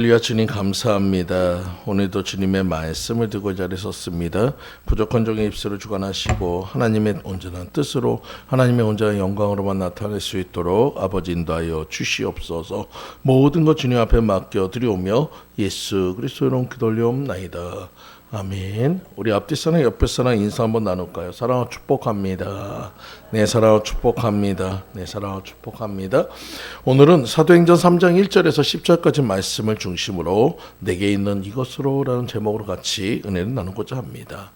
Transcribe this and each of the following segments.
할렐루야. 주님 감사합니다. 오늘도 주님의 말씀을 듣고 이 자리에 섰습니다. 부족한 종의 입술을 주관하시고 하나님의 온전한 뜻으로 하나님의 온전한 영광으로만 나타낼 수 있도록 아버지 인도하여 주시옵소서. 모든 것 주님 앞에 맡겨드리오며 예수 그리스도의 이름 기도 올리옵나이다. 아멘. 우리 앞뒤 사람 옆에 사람 인사 한번 나눌까요? 사랑하고 축복합니다. 네, 사랑하고 축복합니다. 네, 사랑하고 축복합니다. 오늘은 사도행전 3장 1절에서 10절까지 말씀을 중심으로 내게 있는 이것으로 라는 제목으로 같이 은혜를 나누고자 합니다.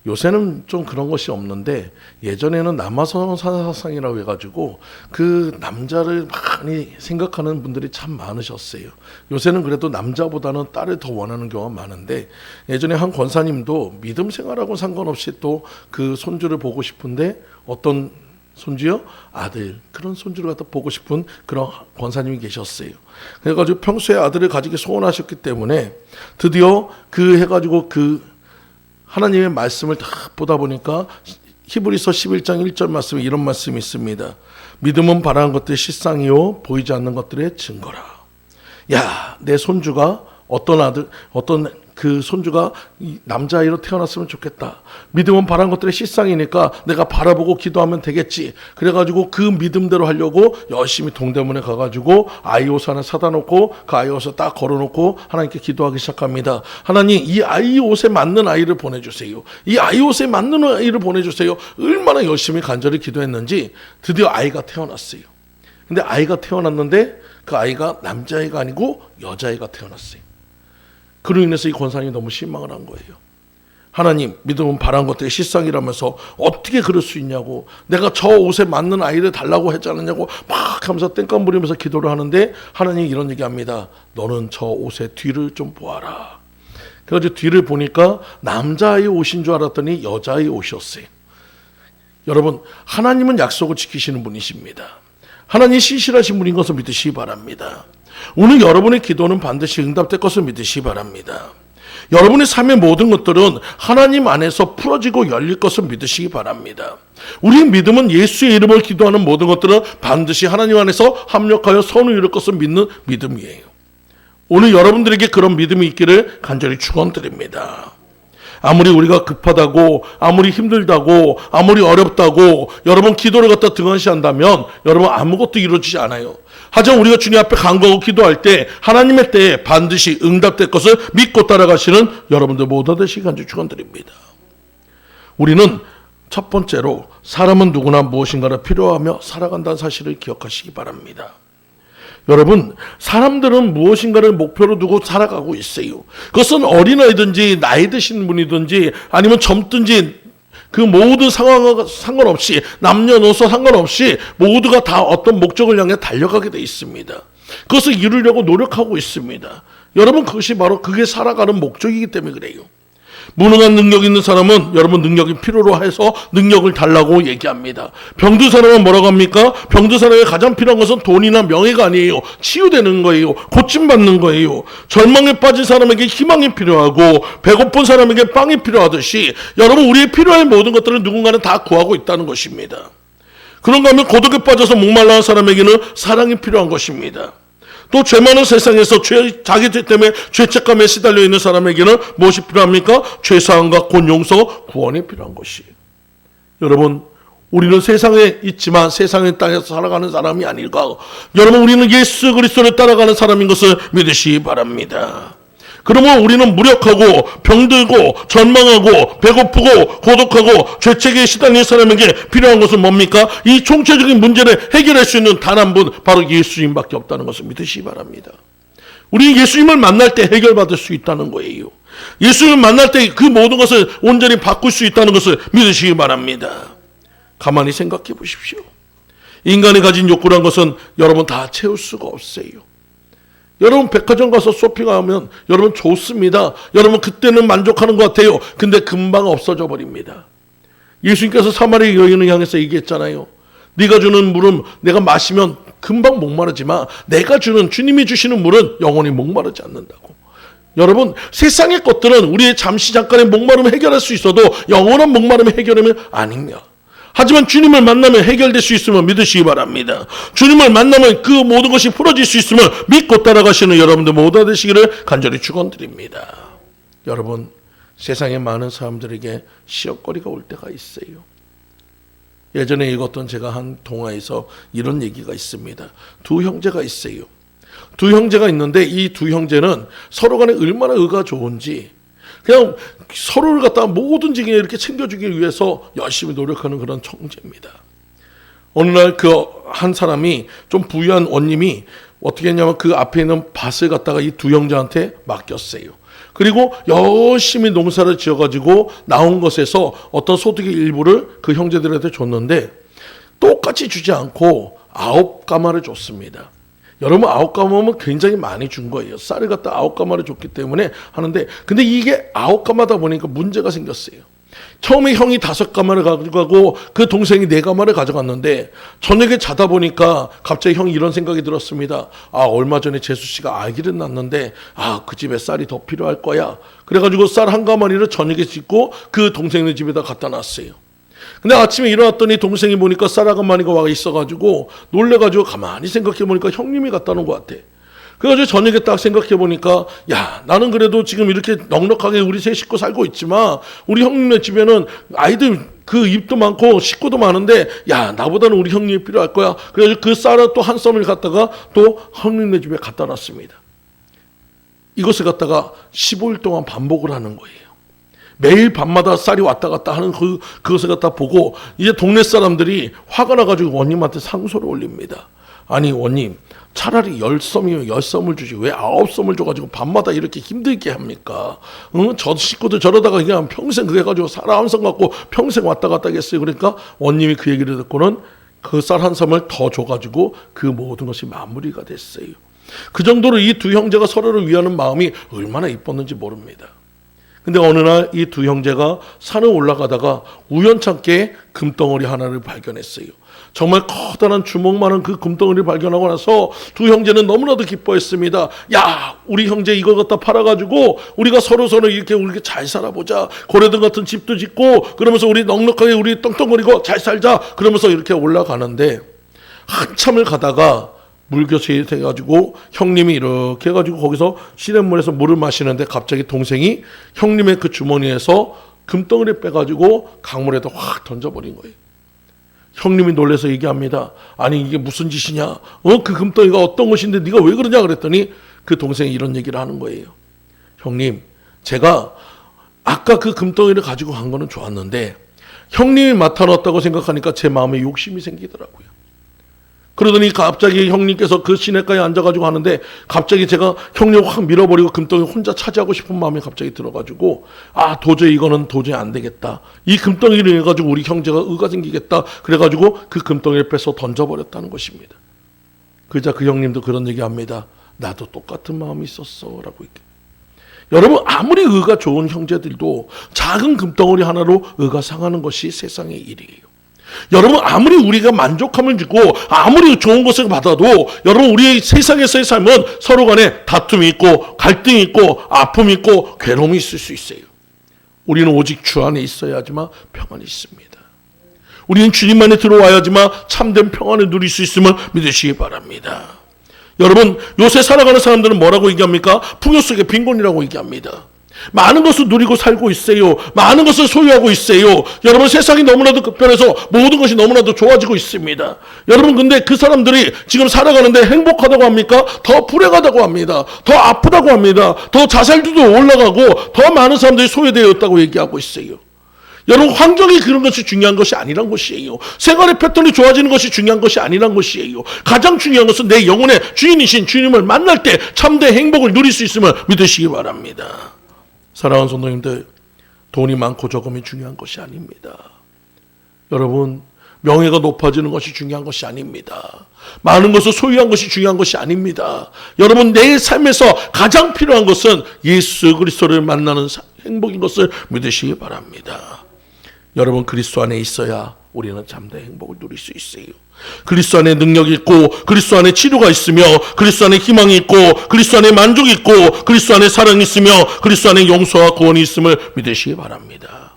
요새는 좀 그런 것이 없는데 예전에는 남아선 사상이라고 해가지고 그 남자를 많이 생각하는 분들이 참 많으셨어요. 요새는 그래도 남자보다는 딸을 더 원하는 경우가 많은데 예전에 한 권사님도 믿음 생활하고 상관없이 또 그 손주를 보고 싶은데 어떤 손주요? 아들. 그런 손주를 갖다 보고 싶은 그런 권사님이 계셨어요. 그래가지고 평소에 아들을 가지기 소원하셨기 때문에 드디어 그 해가지고 하나님의 말씀을 다 보다 보니까 히브리서 11장 1절 말씀에 이런 말씀이 있습니다. 믿음은 바라는 것들의 실상이요 보이지 않는 것들의 증거라. 야, 내 손주가 어떤 그 손주가 남자아이로 태어났으면 좋겠다. 믿음은 바라는 것들의 실상이니까 내가 바라보고 기도하면 되겠지. 그래가지고 그 믿음대로 하려고 열심히 동대문에 가가지고 아이 옷 하나 사다 놓고 그 아이 옷을 딱 걸어놓고 하나님께 기도하기 시작합니다. 하나님, 이 아이 옷에 맞는 아이를 보내주세요. 이 아이 옷에 맞는 아이를 보내주세요. 얼마나 열심히 간절히 기도했는지 드디어 아이가 태어났어요. 근데 아이가 태어났는데 그 아이가 남자아이가 아니고 여자아이가 태어났어요. 그로 인해서 이 권사님이 너무 실망을 한 거예요. 하나님, 믿음은 바란 것들의 실상이라면서 어떻게 그럴 수 있냐고, 내가 저 옷에 맞는 아이를 달라고 했지 않느냐고 막 하면서 땡깡 부리면서 기도를 하는데 하나님이 이런 얘기합니다. 너는 저 옷의 뒤를 좀 보아라. 그래가지고 뒤를 보니까 남자아이 옷인 줄 알았더니 여자아이 옷이었어요. 여러분, 하나님은 약속을 지키시는 분이십니다. 하나님 신실하신 분인 것을 믿으시기 바랍니다. 오늘 여러분의 기도는 반드시 응답될 것을 믿으시기 바랍니다. 여러분의 삶의 모든 것들은 하나님 안에서 풀어지고 열릴 것을 믿으시기 바랍니다. 우리의 믿음은 예수의 이름을 기도하는 모든 것들은 반드시 하나님 안에서 합력하여 선을 이룰 것을 믿는 믿음이에요. 오늘 여러분들에게 그런 믿음이 있기를 간절히 축원드립니다. 아무리 우리가 급하다고, 아무리 힘들다고, 아무리 어렵다고 여러분 기도를 갖다 등한시한다면 여러분 아무것도 이루어지지 않아요. 하지만 우리가 주님 앞에 간구하고 기도할 때 하나님의 때에 반드시 응답될 것을 믿고 따라가시는 여러분들 모두 되시기 간절히 축원드립니다. 우리는 첫 번째로 사람은 누구나 무엇인가를 필요하며 살아간다는 사실을 기억하시기 바랍니다. 여러분, 사람들은 무엇인가를 목표로 두고 살아가고 있어요. 그것은 어린아이든지 나이 드신 분이든지 아니면 젊든지 그 모든 상황과 상관없이 남녀노소 상관없이 모두가 다 어떤 목적을 향해 달려가게 돼 있습니다. 그것을 이루려고 노력하고 있습니다. 여러분, 그것이 바로 그게 살아가는 목적이기 때문에 그래요. 무능한 능력 있는 사람은 여러분 능력이 필요로 해서 능력을 달라고 얘기합니다. 병든 사람은 뭐라고 합니까? 병든 사람에게 가장 필요한 것은 돈이나 명예가 아니에요. 치유되는 거예요. 고침받는 거예요. 절망에 빠진 사람에게 희망이 필요하고 배고픈 사람에게 빵이 필요하듯이 여러분 우리의 필요할 모든 것들을 누군가는 다 구하고 있다는 것입니다. 그런가 하면 고독에 빠져서 목말라한 사람에게는 사랑이 필요한 것입니다. 또 죄 많은 세상에서 자기 죄 때문에 죄책감에 시달려 있는 사람에게는 무엇이 필요합니까? 죄사함과 곧 용서, 구원이 필요한 것이에요. 여러분, 우리는 세상에 있지만 세상의 땅에서 살아가는 사람이 아닐까? 여러분, 우리는 예수 그리스도를 따라가는 사람인 것을 믿으시기 바랍니다. 그러면 우리는 무력하고 병들고 절망하고 배고프고 고독하고 죄책에 시달린 사람에게 필요한 것은 뭡니까? 이 총체적인 문제를 해결할 수 있는 단 한 분, 바로 예수님밖에 없다는 것을 믿으시기 바랍니다. 우리 예수님을 만날 때 해결받을 수 있다는 거예요. 예수님을 만날 때 그 모든 것을 온전히 바꿀 수 있다는 것을 믿으시기 바랍니다. 가만히 생각해 보십시오. 인간이 가진 욕구란 것은 여러분 다 채울 수가 없어요. 여러분 백화점 가서 쇼핑하면 여러분 좋습니다. 여러분 그때는 만족하는 것 같아요. 근데 금방 없어져 버립니다. 예수님께서 사마리아 여인을 향해서 얘기했잖아요. 네가 주는 물은 내가 마시면 금방 목마르지만 내가 주는 주님이 주시는 물은 영원히 목마르지 않는다고. 여러분 세상의 것들은 우리의 잠시 잠깐의 목마름을 해결할 수 있어도 영원한 목마름을 해결하면 아닙니다. 하지만 주님을 만나면 해결될 수 있음을 믿으시기 바랍니다. 주님을 만나면 그 모든 것이 풀어질 수 있음을 믿고 따라가시는 여러분들 모두가 되시기를 간절히 축원드립니다. 여러분, 세상에 많은 사람들에게 시험거리가 올 때가 있어요. 예전에 읽었던 제가 한 동화에서 이런 얘기가 있습니다. 두 형제가 있어요. 두 형제가 있는데 이 두 형제는 서로 간에 얼마나 의가 좋은지 그냥 서로를 갖다가 뭐든지 이렇게 챙겨주기 위해서 열심히 노력하는 그런 형제입니다. 어느 날 그 한 사람이 좀 부유한 원님이 어떻게 했냐면 그 앞에 있는 밭을 갖다가 이 두 형제한테 맡겼어요. 그리고 열심히 농사를 지어가지고 나온 것에서 어떤 소득의 일부를 그 형제들한테 줬는데 똑같이 주지 않고 9가마를 줬습니다. 여러분 9가마면 굉장히 많이 준 거예요. 쌀을 갖다 9가마를 줬기 때문에 하는데 근데 이게 9가마다 보니까 문제가 생겼어요. 처음에 형이 5가마를 가져가고 그 동생이 4가마를 가져갔는데 저녁에 자다 보니까 갑자기 형이 이런 생각이 들었습니다. 얼마 전에 재수 씨가 아기를 낳았는데 그 집에 쌀이 더 필요할 거야. 그래가지고 쌀 1가마리를 저녁에 짓고 그 동생네 집에다 갖다 놨어요. 근데 아침에 일어났더니 동생이 보니까 쌀 1가마리가 와 있어가지고 놀래가지고 가만히 생각해 보니까 형님이 갖다 놓은 것 같아. 그래가지고 저녁에 딱 생각해 보니까 나는 그래도 지금 이렇게 넉넉하게 우리 세 식구 살고 있지만 우리 형님네 집에는 아이들 그 입도 많고 식구도 많은데 나보다는 우리 형님이 필요할 거야. 그래서 그 쌀을 또 한 썸을 갖다가 또 형님네 집에 갖다 놨습니다. 이것을 갖다가 15일 동안 반복을 하는 거예요. 매일 밤마다 쌀이 왔다 갔다 하는 그것을 갖다 보고 이제 동네 사람들이 화가 나가지고 원님한테 상소를 올립니다. 아니 원님, 차라리 10썸이면 10썸을 주지 왜 9썸을 줘가지고 밤마다 이렇게 힘들게 합니까? 저 식구들 저러다가 그냥 평생 그래가지고 쌀 한 썸 갖고 평생 왔다 갔다 하겠어요. 그러니까 원님이 그 얘기를 듣고는 그 쌀 한 썸을 더 줘가지고 그 모든 것이 마무리가 됐어요. 그 정도로 이 두 형제가 서로를 위하는 마음이 얼마나 이뻤는지 모릅니다. 근데 어느 날 이 두 형제가 산을 올라가다가 우연찮게 금덩어리 하나를 발견했어요. 정말 커다란 주먹만한 그 금덩어리를 발견하고 나서 두 형제는 너무나도 기뻐했습니다. 우리 형제 이걸 갖다 팔아가지고 우리가 서로 이렇게 우리 잘 살아보자. 고래등 같은 집도 짓고 그러면서 우리 넉넉하게 우리 떵떵거리고 잘 살자. 그러면서 이렇게 올라가는데 한참을 가다가 물교체에 돼가지고 형님이 이렇게 해가지고 거기서 시냇물에서 물을 마시는데 갑자기 동생이 형님의 그 주머니에서 금덩어리를 빼가지고 강물에다 확 던져버린 거예요. 형님이 놀라서 얘기합니다. 아니 이게 무슨 짓이냐? 그 금덩이가 어떤 것인데 네가 왜 그러냐 그랬더니 그 동생이 이런 얘기를 하는 거예요. 형님, 제가 아까 그 금덩이를 가지고 간 거는 좋았는데 형님이 맡아놨다고 생각하니까 제 마음에 욕심이 생기더라고요. 그러더니 갑자기 형님께서 그 시냇가에 앉아가지고 하는데 갑자기 제가 형님을 확 밀어버리고 금덩이 혼자 차지하고 싶은 마음이 갑자기 들어가지고 도저히 이거는 도저히 안 되겠다. 이 금덩이를 해가지고 우리 형제가 의가 생기겠다. 그래가지고 그 금덩이를 빼서 던져버렸다는 것입니다. 그러자 그 형님도 그런 얘기합니다. 나도 똑같은 마음이 있었어 라고 얘기해요. 여러분 아무리 의가 좋은 형제들도 작은 금덩어리 하나로 의가 상하는 것이 세상의 일이에요. 여러분 아무리 우리가 만족함을 주고 아무리 좋은 것을 받아도 여러분 우리 세상에서의 삶은 서로 간에 다툼이 있고 갈등이 있고 아픔이 있고 괴로움이 있을 수 있어요. 우리는 오직 주 안에 있어야지만 평안이 있습니다. 우리는 주님만에 들어와야지만 참된 평안을 누릴 수 있음을 믿으시기 바랍니다. 여러분 요새 살아가는 사람들은 뭐라고 얘기합니까? 풍요 속의 빈곤이라고 얘기합니다. 많은 것을 누리고 살고 있어요. 많은 것을 소유하고 있어요. 여러분 세상이 너무나도 급변해서 모든 것이 너무나도 좋아지고 있습니다. 여러분 근데 그 사람들이 지금 살아가는데 행복하다고 합니까? 더 불행하다고 합니다. 더 아프다고 합니다. 더 자살률도 올라가고 더 많은 사람들이 소외되어 있다고 얘기하고 있어요. 여러분 환경이 그런 것이 중요한 것이 아니란 것이에요. 생활의 패턴이 좋아지는 것이 중요한 것이 아니란 것이에요. 가장 중요한 것은 내 영혼의 주인이신 주님을 만날 때 참된 행복을 누릴 수 있음을 믿으시기 바랍니다. 사랑하는 성도님들, 돈이 많고 적음이 중요한 것이 아닙니다. 여러분, 명예가 높아지는 것이 중요한 것이 아닙니다. 많은 것을 소유한 것이 중요한 것이 아닙니다. 여러분, 내 삶에서 가장 필요한 것은 예수 그리스도를 만나는 행복인 것을 믿으시기 바랍니다. 여러분, 그리스도 안에 있어야 우리는 참된 행복을 누릴 수 있어요. 그리스도 안에 능력이 있고 그리스도 안에 치료가 있으며 그리스도 안에 희망이 있고 그리스도 안에 만족이 있고 그리스도 안에 사랑이 있으며 그리스도 안에 용서와 구원이 있음을 믿으시기 바랍니다.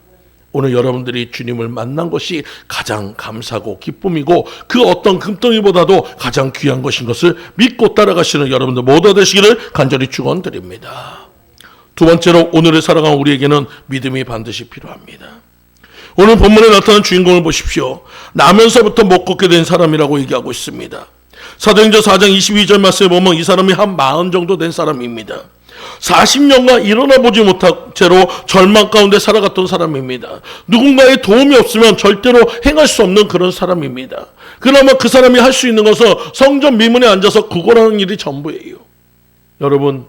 오늘 여러분들이 주님을 만난 것이 가장 감사고 기쁨이고 그 어떤 금덩이보다도 가장 귀한 것인 것을 믿고 따라가시는 여러분들 모두 되시기를 간절히 축원드립니다. 두 번째로 오늘을 살아가는 우리에게는 믿음이 반드시 필요합니다. 오늘 본문에 나타난 주인공을 보십시오. 나면서부터 못 걷게 된 사람이라고 얘기하고 있습니다. 사도행전 4장 22절 말씀에 보면 이 사람이 한 40 정도 된 사람입니다. 40년간 일어나 보지 못한 채로 절망 가운데 살아갔던 사람입니다. 누군가의 도움이 없으면 절대로 행할 수 없는 그런 사람입니다. 그나마 그 사람이 할 수 있는 것은 성전 미문에 앉아서 구걸하는 일이 전부예요. 여러분,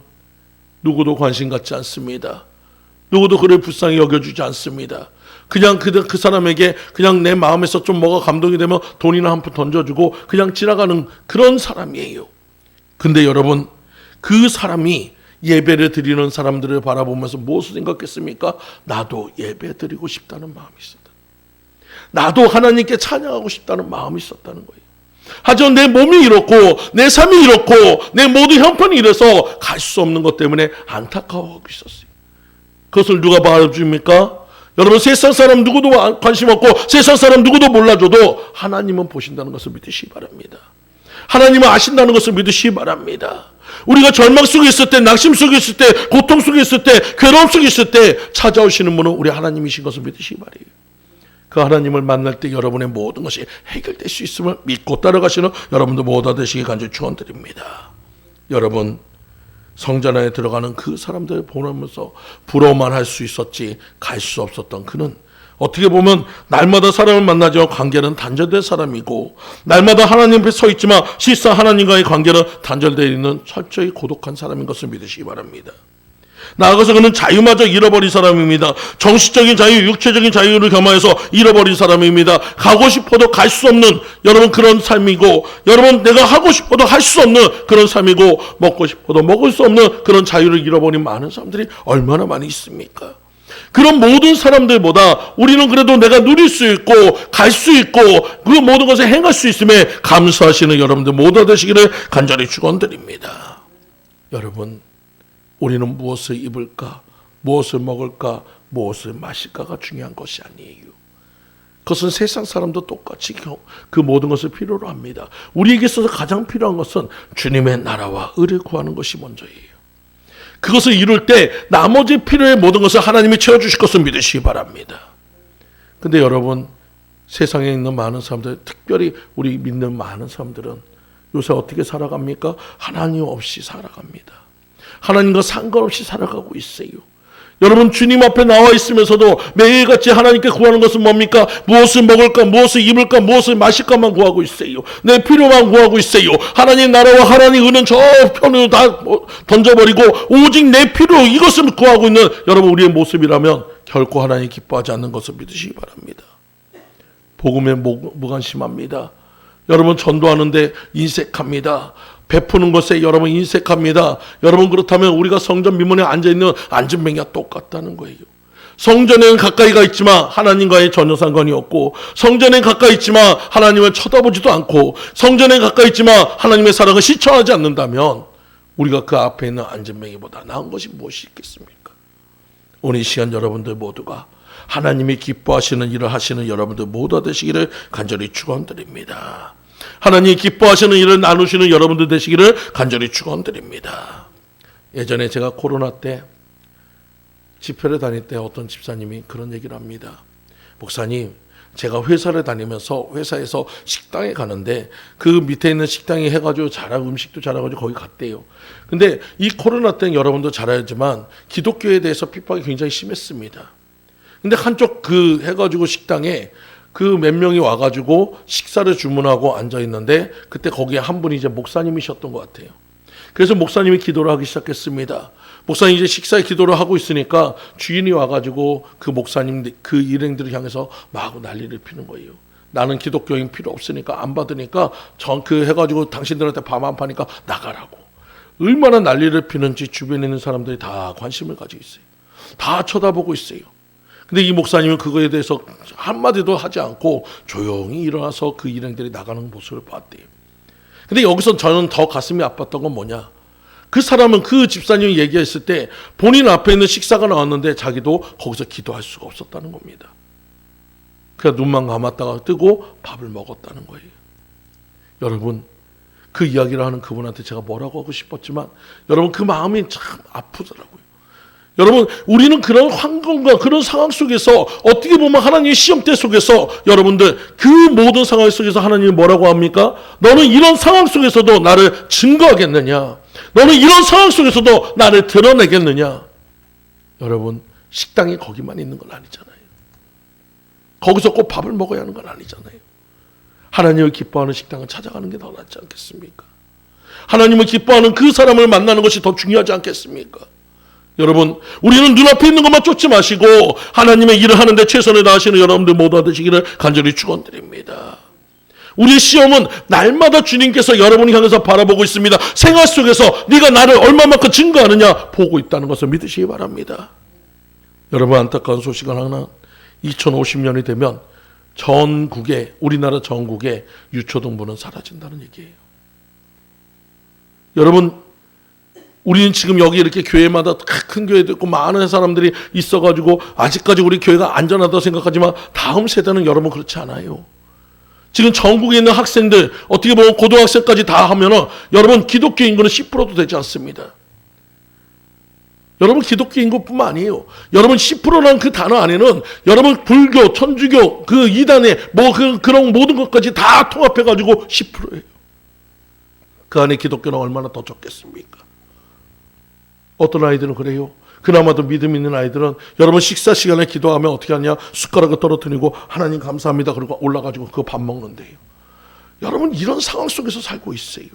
누구도 관심 갖지 않습니다. 누구도 그를 불쌍히 여겨주지 않습니다. 그냥 그 사람에게 그냥 내 마음에서 좀 뭐가 감동이 되면 돈이나 한 푼 던져주고 그냥 지나가는 그런 사람이에요. 근데 여러분, 그 사람이 예배를 드리는 사람들을 바라보면서 무엇을 생각했습니까? 나도 예배 드리고 싶다는 마음이 있었다. 나도 하나님께 찬양하고 싶다는 마음이 있었다는 거예요. 하지만 내 몸이 이렇고 내 삶이 이렇고 내 모든 형편이 이래서 갈 수 없는 것 때문에 안타까워하고 있었어요. 그것을 누가 봐줍니까? 여러분, 세상 사람 누구도 관심 없고 세상 사람 누구도 몰라줘도 하나님은 보신다는 것을 믿으시기 바랍니다. 하나님은 아신다는 것을 믿으시기 바랍니다. 우리가 절망 속에 있을 때, 낙심 속에 있을 때, 고통 속에 있을 때, 괴로움 속에 있을 때 찾아오시는 분은 우리 하나님이신 것을 믿으시기 바라요. 그 하나님을 만날 때 여러분의 모든 것이 해결될 수 있음을 믿고 따라가시는 여러분들 모두 되시기 간절히 축원드립니다. 여러분, 성전 안에 들어가는 그 사람들을 보면서 부러워만 할 수 있었지 갈 수 없었던 그는 어떻게 보면 날마다 사람을 만나지만 관계는 단절된 사람이고, 날마다 하나님 앞에 서 있지만 실상 하나님과의 관계는 단절되어 있는 철저히 고독한 사람인 것을 믿으시기 바랍니다. 나아가서 그는 자유마저 잃어버린 사람입니다. 정신적인 자유, 육체적인 자유를 겸하여서 잃어버린 사람입니다. 가고 싶어도 갈 수 없는 여러분 그런 삶이고, 여러분 내가 하고 싶어도 할 수 없는 그런 삶이고, 먹고 싶어도 먹을 수 없는 그런 자유를 잃어버린 많은 사람들이 얼마나 많이 있습니까? 그런 모든 사람들보다 우리는 그래도 내가 누릴 수 있고 갈 수 있고 그 모든 것을 행할 수 있음에 감사하시는 여러분들 모두 되시기를 간절히 축원드립니다. 여러분, 우리는 무엇을 입을까, 무엇을 먹을까, 무엇을 마실까가 중요한 것이 아니에요. 그것은 세상 사람도 똑같이 그 모든 것을 필요로 합니다. 우리에게 있어서 가장 필요한 것은 주님의 나라와 의를 구하는 것이 먼저예요. 그것을 이룰 때 나머지 필요의 모든 것을 하나님이 채워주실 것을 믿으시기 바랍니다. 근데 여러분, 세상에 있는 많은 사람들, 특별히 우리 믿는 많은 사람들은 요새 어떻게 살아갑니까? 하나님 없이 살아갑니다. 하나님과 상관없이 살아가고 있어요. 여러분, 주님 앞에 나와 있으면서도 매일같이 하나님께 구하는 것은 뭡니까? 무엇을 먹을까, 무엇을 입을까, 무엇을 마실까만 구하고 있어요. 내 필요만 구하고 있어요. 하나님 나라와 하나님 의는 저 편으로 다 던져버리고 오직 내 필요 이것을 구하고 있는 여러분 우리의 모습이라면 결코 하나님 기뻐하지 않는 것을 믿으시기 바랍니다. 복음에 무관심합니다. 여러분, 전도하는데 인색합니다. 베푸는 것에 여러분 인색합니다. 여러분, 그렇다면 우리가 성전 미문에 앉아있는 앉은뱅이와 똑같다는 거예요. 성전에는 가까이가 있지만 하나님과의 전혀 상관이 없고, 성전에 가까이 있지만 하나님을 쳐다보지도 않고, 성전에 가까이 있지만 하나님의 사랑을 실천하지 않는다면 우리가 그 앞에 있는 앉은뱅이보다 나은 것이 무엇이 있겠습니까? 오늘 이 시간 여러분들 모두가 하나님이 기뻐하시는 일을 하시는 여러분들 모두 되시기를 간절히 축원드립니다. 하나님이 기뻐하시는 일을 나누시는 여러분들 되시기를 간절히 축원드립니다. 예전에 제가 코로나 때 집회를 다닐 때 어떤 집사님이 그런 얘기를 합니다. 목사님, 제가 회사를 다니면서 회사에서 식당에 가는데 그 밑에 있는 식당이 해가지고 잘하고 음식도 잘해가지고 거기 갔대요. 근데 이 코로나 때는 여러분도 잘 알지만 기독교에 대해서 핍박이 굉장히 심했습니다. 근데 한쪽 그 해가지고 식당에 그 몇 명이 와가지고 식사를 주문하고 앉아있는데 그때 거기에 한 분이 이제 목사님이셨던 것 같아요. 그래서 목사님이 기도를 하기 시작했습니다. 목사님이 이제 식사에 기도를 하고 있으니까 주인이 와가지고 그 목사님 그 일행들을 향해서 막 난리를 피는 거예요. 나는 기독교인 필요 없으니까 안 받으니까 전 그 해가지고 당신들한테 밥 안 파니까 나가라고. 얼마나 난리를 피는지 주변에 있는 사람들이 다 관심을 가지고 있어요. 다 쳐다보고 있어요. 근데 이 목사님은 그거에 대해서 한마디도 하지 않고 조용히 일어나서 그 일행들이 나가는 모습을 봤대요. 근데 여기서 저는 더 가슴이 아팠던 건 뭐냐? 그 사람은 그 집사님이 얘기했을 때 본인 앞에 있는 식사가 나왔는데 자기도 거기서 기도할 수가 없었다는 겁니다. 그냥 눈만 감았다가 뜨고 밥을 먹었다는 거예요. 여러분, 그 이야기를 하는 그분한테 제가 뭐라고 하고 싶었지만 여러분 그 마음이 참 아프더라고요. 여러분, 우리는 그런 환경과 그런 상황 속에서 어떻게 보면 하나님의 시험대 속에서 여러분들 그 모든 상황 속에서 하나님이 뭐라고 합니까? 너는 이런 상황 속에서도 나를 증거하겠느냐? 너는 이런 상황 속에서도 나를 드러내겠느냐? 여러분, 식당이 거기만 있는 건 아니잖아요. 거기서 꼭 밥을 먹어야 하는 건 아니잖아요. 하나님을 기뻐하는 식당을 찾아가는 게 더 낫지 않겠습니까? 하나님을 기뻐하는 그 사람을 만나는 것이 더 중요하지 않겠습니까? 여러분, 우리는 눈앞에 있는 것만 쫓지 마시고 하나님의 일을 하는데 최선을 다하시는 여러분들 모두 되시기를 간절히 축원드립니다. 우리의 시험은 날마다 주님께서 여러분을 향해서 바라보고 있습니다. 생활 속에서 네가 나를 얼마만큼 증거하느냐 보고 있다는 것을 믿으시기 바랍니다. 여러분, 안타까운 소식은 하나, 2050년이 되면 우리나라 전국에 유초등부는 사라진다는 얘기예요. 여러분, 우리는 지금 여기 이렇게 교회마다 큰 교회도 있고 많은 사람들이 있어가지고 아직까지 우리 교회가 안전하다고 생각하지만 다음 세대는 여러분 그렇지 않아요. 지금 전국에 있는 학생들 어떻게 보면 고등학생까지 다 하면은 여러분 기독교 인구는 10%도 되지 않습니다. 여러분 기독교 인구뿐만 아니에요. 여러분 10%라는 그 단어 안에는 여러분 불교, 천주교, 그 이단의 그런 모든 것까지 다 통합해가지고 10%예요. 그 안에 기독교는 얼마나 더 적겠습니까? 어떤 아이들은 그래요. 그나마도 믿음 있는 아이들은 여러분 식사 시간에 기도하면 어떻게 하냐? 숟가락을 떨어뜨리고 하나님 감사합니다. 그리고 올라가지고 그거 밥 먹는데요. 여러분 이런 상황 속에서 살고 있어요.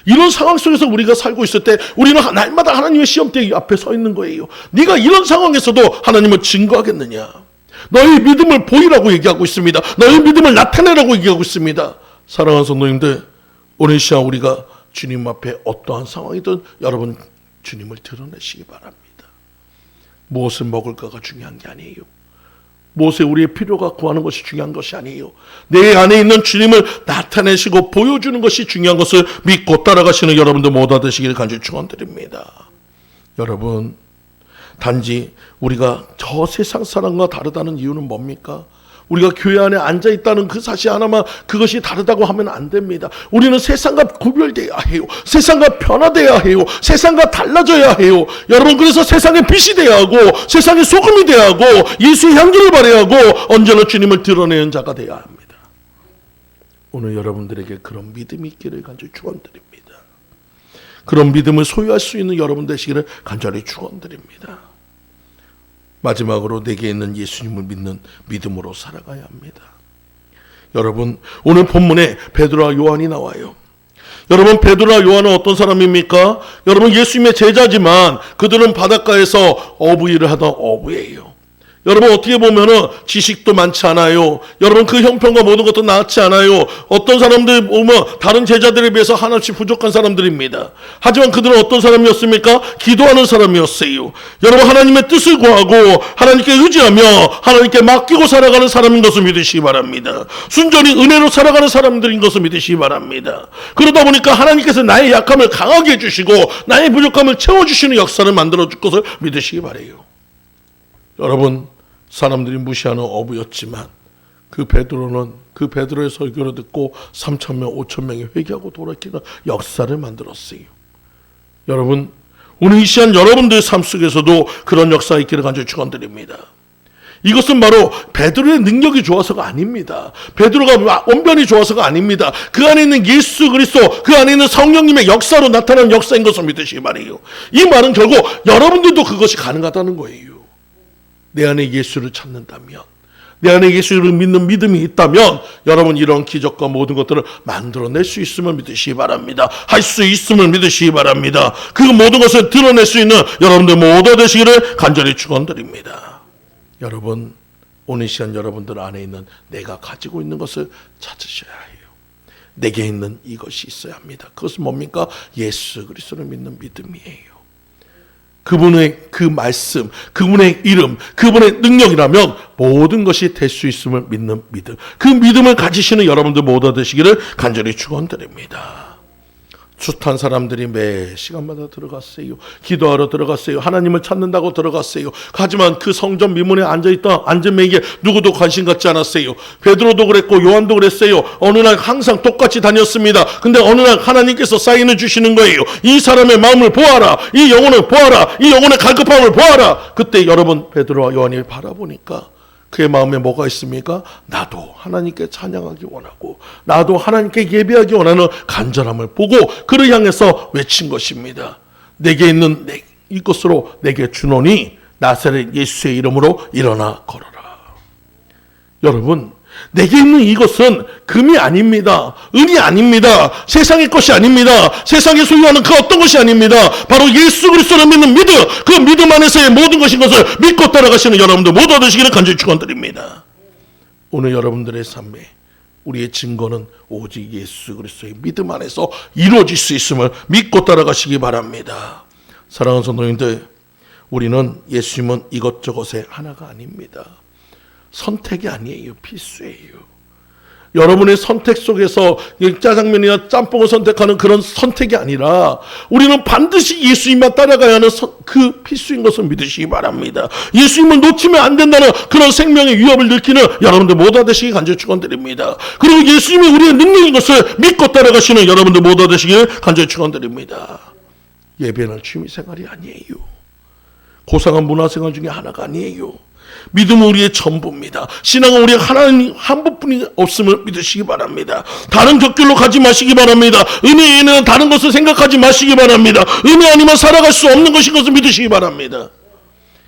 이런 상황 속에서 우리가 살고 있을 때 우리는 날마다 하나님의 시험대 앞에 서 있는 거예요. 네가 이런 상황에서도 하나님을 증거하겠느냐? 너의 믿음을 보이라고 얘기하고 있습니다. 너의 믿음을 나타내라고 얘기하고 있습니다. 사랑하는 성도님들, 오늘 시간 우리가 주님 앞에 어떠한 상황이든 여러분 주님을 드러내시기 바랍니다. 무엇을 먹을까가 중요한 게 아니에요. 무엇에 우리의 필요가 구하는 것이 중요한 것이 아니에요. 내 안에 있는 주님을 나타내시고 보여주는 것이 중요한 것을 믿고 따라가시는 여러분들 모두 되시기를 간절히 축원드립니다. 여러분, 단지 우리가 저 세상 사람과 다르다는 이유는 뭡니까? 우리가 교회 안에 앉아있다는 그 사실 하나만 그것이 다르다고 하면 안 됩니다. 우리는 세상과 구별되어야 해요. 세상과 변화되어야 해요. 세상과 달라져야 해요. 여러분, 그래서 세상의 빛이 되어야 하고 세상의 소금이 되어야 하고 예수의 향기를 발해야 하고 언제나 주님을 드러내는 자가 되어야 합니다. 오늘 여러분들에게 그런 믿음이 있기를 간절히 축원드립니다. 그런 믿음을 소유할 수 있는 여러분 되시기를 간절히 축원드립니다. 마지막으로 내게 있는 예수님을 믿는 믿음으로 살아가야 합니다. 여러분, 오늘 본문에 베드로와 요한이 나와요. 여러분, 베드로와 요한은 어떤 사람입니까? 여러분, 예수님의 제자지만 그들은 바닷가에서 어부일을 하던 어부예요. 여러분, 어떻게 보면은 지식도 많지 않아요. 여러분, 그 형편과 모든 것도 나았지 않아요. 어떤 사람들 보면 다른 제자들에 비해서 하나씩 부족한 사람들입니다. 하지만 그들은 어떤 사람이었습니까? 기도하는 사람이었어요. 여러분, 하나님의 뜻을 구하고 하나님께 의지하며 하나님께 맡기고 살아가는 사람인 것을 믿으시기 바랍니다. 순전히 은혜로 살아가는 사람들인 것을 믿으시기 바랍니다. 그러다 보니까 하나님께서 나의 약함을 강하게 해주시고 나의 부족함을 채워주시는 역사를 만들어줄 것을 믿으시기 바라요. 여러분, 사람들이 무시하는 어부였지만 그 베드로의 설교를 듣고 3,000명, 5,000명이 회개하고 돌아오는 역사를 만들었어요. 여러분, 오늘 이 시간 여러분들의 삶 속에서도 그런 역사가 있기를 간절히 축원드립니다. 이것은 바로 베드로의 능력이 좋아서가 아닙니다. 베드로가 언변이 좋아서가 아닙니다. 그 안에 있는 예수 그리스도, 그 안에 있는 성령님의 역사로 나타나는 역사인 것을 믿으시기 바라요. 이 말은 결국 여러분들도 그것이 가능하다는 거예요. 내 안에 예수를 찾는다면, 내 안에 예수를 믿는 믿음이 있다면 여러분 이런 기적과 모든 것들을 만들어낼 수 있음을 믿으시기 바랍니다. 할 수 있음을 믿으시기 바랍니다. 그 모든 것을 드러낼 수 있는 여러분들 모두 되시기를 간절히 축원드립니다. 여러분, 오늘 시간 여러분들 안에 있는 내가 가지고 있는 것을 찾으셔야 해요. 내게 있는 이것이 있어야 합니다. 그것은 뭡니까? 예수 그리스도를 믿는 믿음이에요. 그분의 그 말씀, 그분의 이름, 그분의 능력이라면 모든 것이 될 수 있음을 믿는 믿음. 그 믿음을 가지시는 여러분들 모두 되시기를 간절히 축원드립니다. 숱한 사람들이 매 시간마다 들어갔어요. 기도하러 들어갔어요. 하나님을 찾는다고 들어갔어요. 하지만 그 성전 미문에 앉아있던 안전뱅이에 누구도 관심 갖지 않았어요. 베드로도 그랬고 요한도 그랬어요. 어느 날 항상 똑같이 다녔습니다. 근데 어느 날 하나님께서 사인을 주시는 거예요. 이 사람의 마음을 보아라. 이 영혼을 보아라. 이 영혼의 갈급함을 보아라. 그때 여러분 베드로와 요한이 바라보니까 그의 마음에 뭐가 있습니까? 나도 하나님께 찬양하기 원하고 나도 하나님께 예배하기 원하는 간절함을 보고 그를 향해서 외친 것입니다. 내게 있는 이것으로 내게 주노니 나사렛 예수의 이름으로 일어나 걸어라. 여러분, 내게 있는 이것은 금이 아닙니다. 은이 아닙니다. 세상의 것이 아닙니다. 세상에 소유하는 그 어떤 것이 아닙니다. 바로 예수 그리스도를 믿는 믿음, 그 믿음 안에서의 모든 것인 것을 믿고 따라가시는 여러분들 모두 얻으시기를 간절히 축원드립니다. 오늘 여러분들의 삶에 우리의 증거는 오직 예수 그리스도의 믿음 안에서 이루어질 수 있음을 믿고 따라가시기 바랍니다. 사랑하는 성도님들, 우리는 예수님은 이것저것의 하나가 아닙니다. 선택이 아니에요. 필수예요. 여러분의 선택 속에서 짜장면이나 짬뽕을 선택하는 그런 선택이 아니라 우리는 반드시 예수님만 따라가야 하는 그 필수인 것을 믿으시기 바랍니다. 예수님을 놓치면 안 된다는 그런 생명의 위협을 느끼는 여러분들 모두 되시기 간절히 축원드립니다. 그리고 예수님이 우리의 능력인 것을 믿고 따라가시는 여러분들 모두 되시길 간절히 축원드립니다. 예배는 취미생활이 아니에요. 고상한 문화생활 중에 하나가 아니에요. 믿음은 우리의 전부입니다. 신앙은 우리 하나님 한 분뿐이 없음을 믿으시기 바랍니다. 다른 격길로 가지 마시기 바랍니다. 은혜 외에는 다른 것을 생각하지 마시기 바랍니다. 은혜 아니면 살아갈 수 없는 것인 것을 믿으시기 바랍니다.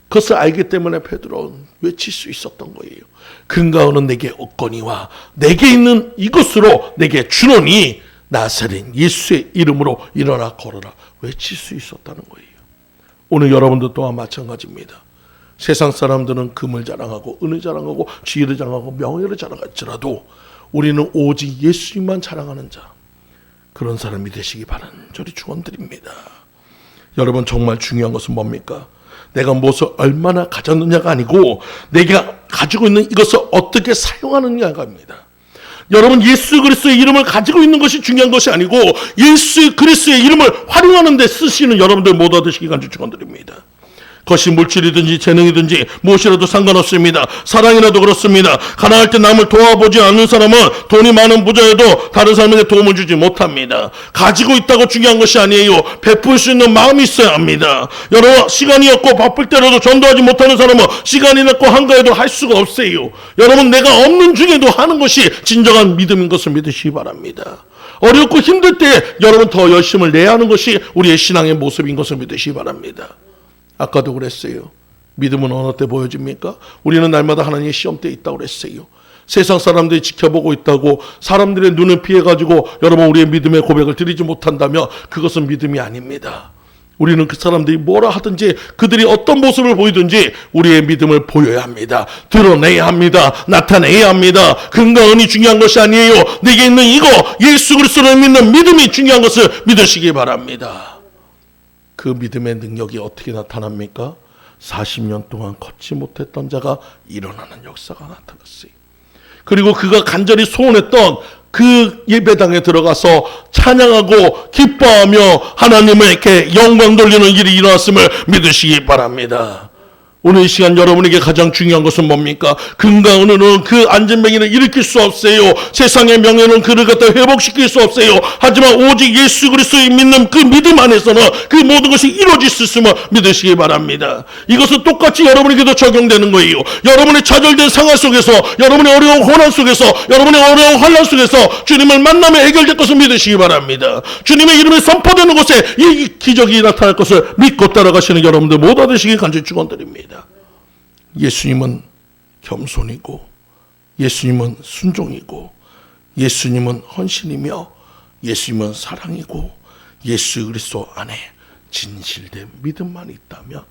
그것을 알기 때문에 베드로는 외칠 수 있었던 거예요. 근가오는 내게 없거니와 내게 있는 이것으로 내게 주노니 나사렛 예수의 이름으로 일어나 걸어라. 외칠 수 있었다는 거예요. 오늘 여러분들 또한 마찬가지입니다. 세상 사람들은 금을 자랑하고 은을 자랑하고 지혜를 자랑하고 명예를 자랑할지라도 우리는 오직 예수님만 자랑하는 자, 그런 사람이 되시기 바라는 저리 축원드립니다. 여러분, 정말 중요한 것은 뭡니까? 내가 무엇을 얼마나 가졌느냐가 아니고 내가 가지고 있는 이것을 어떻게 사용하느냐가입니다. 여러분, 예수 그리스도의 이름을 가지고 있는 것이 중요한 것이 아니고 예수 그리스도의 이름을 활용하는 데 쓰시는 여러분들 모두 얻으시기 간절히 축원드립니다. 그것이 물질이든지 재능이든지 무엇이라도 상관없습니다. 사랑이라도 그렇습니다. 가난할 때 남을 도와보지 않는 사람은 돈이 많은 부자여도 다른 사람에게 도움을 주지 못합니다. 가지고 있다고 중요한 것이 아니에요. 베풀 수 있는 마음이 있어야 합니다. 여러분, 시간이 없고 바쁠 때라도 전도하지 못하는 사람은 시간이 없고 한가해도 할 수가 없어요. 여러분, 내가 없는 중에도 하는 것이 진정한 믿음인 것을 믿으시기 바랍니다. 어렵고 힘들 때 여러분 더 열심을 내야 하는 것이 우리의 신앙의 모습인 것을 믿으시기 바랍니다. 아까도 그랬어요. 믿음은 어느 때 보여집니까? 우리는 날마다 하나님의 시험대에 있다고 그랬어요. 세상 사람들이 지켜보고 있다고 사람들의 눈을 피해가지고 여러분 우리의 믿음의 고백을 드리지 못한다면 그것은 믿음이 아닙니다. 우리는 그 사람들이 뭐라 하든지 그들이 어떤 모습을 보이든지 우리의 믿음을 보여야 합니다. 드러내야 합니다. 나타내야 합니다. 근거 은이 중요한 것이 아니에요. 내게 있는 이거 예수 그리스도를 믿는 믿음이 중요한 것을 믿으시기 바랍니다. 그 믿음의 능력이 어떻게 나타납니까? 40년 동안 걷지 못했던 자가 일어나는 역사가 나타났어요. 그리고 그가 간절히 소원했던 그 예배당에 들어가서 찬양하고 기뻐하며 하나님에게 영광 돌리는 일이 일어났음을 믿으시기 바랍니다. 오늘 이 시간 여러분에게 가장 중요한 것은 뭡니까? 금과 은은 그 안전뱅이를 일으킬 수 없어요. 세상의 명예는 그를 갖다 회복시킬 수 없어요. 하지만 오직 예수 그리스도의 믿는 그 믿음 안에서는 그 모든 것이 이루어질 수 있음을 믿으시기 바랍니다. 이것은 똑같이 여러분에게도 적용되는 거예요. 여러분의 좌절된 상황 속에서, 여러분의 어려운 고난 속에서, 여러분의 어려운 환난 속에서 주님을 만나며 해결될 것을 믿으시기 바랍니다. 주님의 이름이 선포되는 곳에 이 기적이 나타날 것을 믿고 따라가시는 여러분들 모두 되시기 간절히 축원드립니다. 예수님은 겸손이고 예수님은 순종이고 예수님은 헌신이며 예수님은 사랑이고 예수 그리스도 안에 진실된 믿음만 있다면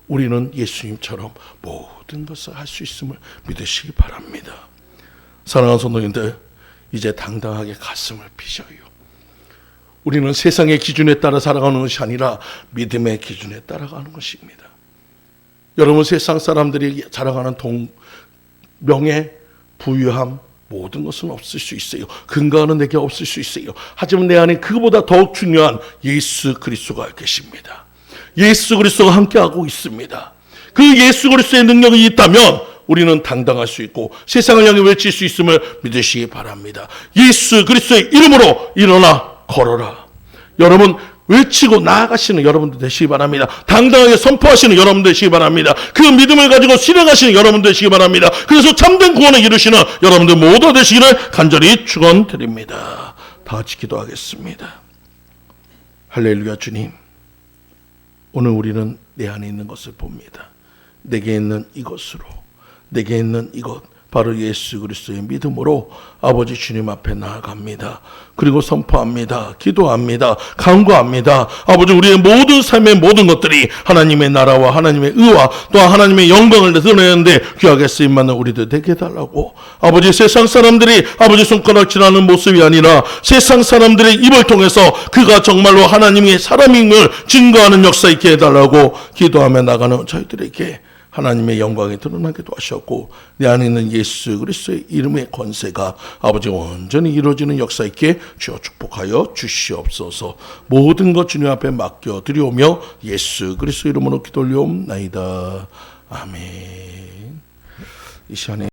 우리는 예수님처럼 모든 것을 할 수 있음을 믿으시기 바랍니다. 사랑하는 성도님들, 이제 당당하게 가슴을 피셔요. 우리는 세상의 기준에 따라 살아가는 것이 아니라 믿음의 기준에 따라가는 것입니다. 여러분, 세상 사람들이 자랑하는 명예, 부유함, 모든 것은 없을 수 있어요. 근거는 내게 없을 수 있어요. 하지만 내 안에 그보다 더욱 중요한 예수 그리스도가 계십니다. 예수 그리스도가 함께하고 있습니다. 그 예수 그리스도의 능력이 있다면 우리는 당당할 수 있고 세상을 향해 외칠 수 있음을 믿으시기 바랍니다. 예수 그리스도의 이름으로 일어나 걸어라. 여러분 외치고 나아가시는 여러분들 되시기 바랍니다. 당당하게 선포하시는 여러분들 되시기 바랍니다. 그 믿음을 가지고 실행하시는 여러분들 되시기 바랍니다. 그래서 참된 구원을 이루시는 여러분들 모두 되시기를 간절히 축원드립니다. 다 같이 기도하겠습니다. 할렐루야. 주님, 오늘 우리는 내 안에 있는 것을 봅니다. 내게 있는 이것으로, 내게 있는 이것, 바로 예수 그리스도의 믿음으로 아버지 주님 앞에 나아갑니다. 그리고 선포합니다. 기도합니다. 간구합니다. 아버지, 우리의 모든 삶의 모든 것들이 하나님의 나라와 하나님의 의와 또한 하나님의 영광을 드러내는데 귀하게 쓰임받는 우리들 되게 해달라고. 아버지, 세상 사람들이 아버지 손가락질하는 모습이 아니라 세상 사람들의 입을 통해서 그가 정말로 하나님의 사람임을 증거하는 역사 있게 해달라고 기도하며 나가는 저희들에게 하나님의 영광이 드러나기도 하셨고 내 안에 있는 예수 그리스도의 이름의 권세가 아버지 온전히 이루어지는 역사 있게 주여 축복하여 주시옵소서. 모든 것 주님 앞에 맡겨드리오며 예수 그리스도 이름으로 기도 올리옵나이다. 아멘. 이 시간에